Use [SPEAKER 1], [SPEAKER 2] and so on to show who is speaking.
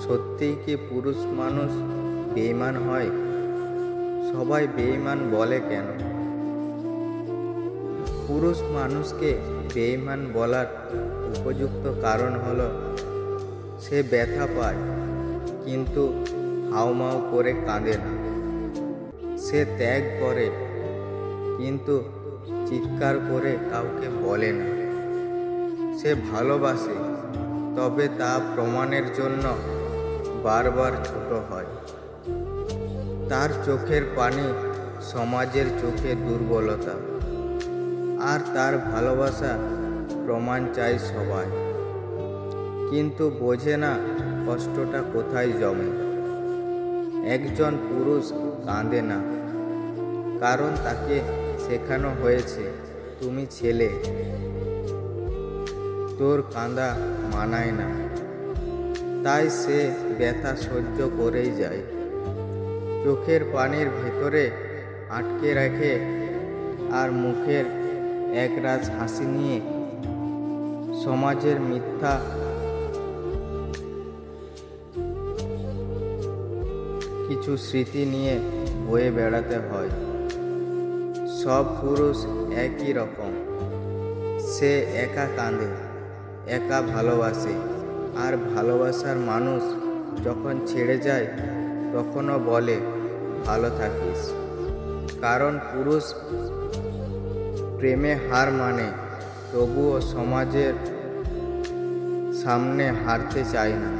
[SPEAKER 1] সত্যিই কি পুরুষ মানুষ বেঈমান হয়? সবাই বেঈমান বলে কেন? পুরুষ মানুষকে বেঈমান বলার উপযুক্ত কারণ হলো সে ব্যথা পায় কিন্তু হাউমাউ করে কাঁদে না। সে ত্যাগ করে কিন্তু চিৎকার করে কাউকে বলে না। সে ভালোবাসে তবে তা প্রমাণের জন্য বারবার ছোট হয়। তার চোখের পানি সমাজের চোখে দুর্বলতা, আর তার ভালোবাসা প্রমাণ চাই সবাই, কিন্তু বোঝে না কষ্টটা কোথায় জমে। একজন পুরুষ কাঁদে না কারণ তাকে শেখানো হয়েছে তুমি ছেলে, তোর কাঁদা মানায় না, তাই সে ব্যথা সহ্য করেই যায়। চোখের পানির ভেতরে আটকে রাখে আর মুখের একরাশ হাসি নিয়ে সমাজের মিথ্যা কিছু স্মৃতি নিয়ে বয়ে বেড়াতে হয়। সব পুরুষ একই রকম, সে একা কাঁদে, একা ভালোবাসে, আর ভালোবাসার মানুষ যখন ছেড়ে যায় তখনও বলে ভালো থাকিস। কারণ পুরুষ প্রেমে হার মানে তবুও সমাজের সামনে হারতে চায় না।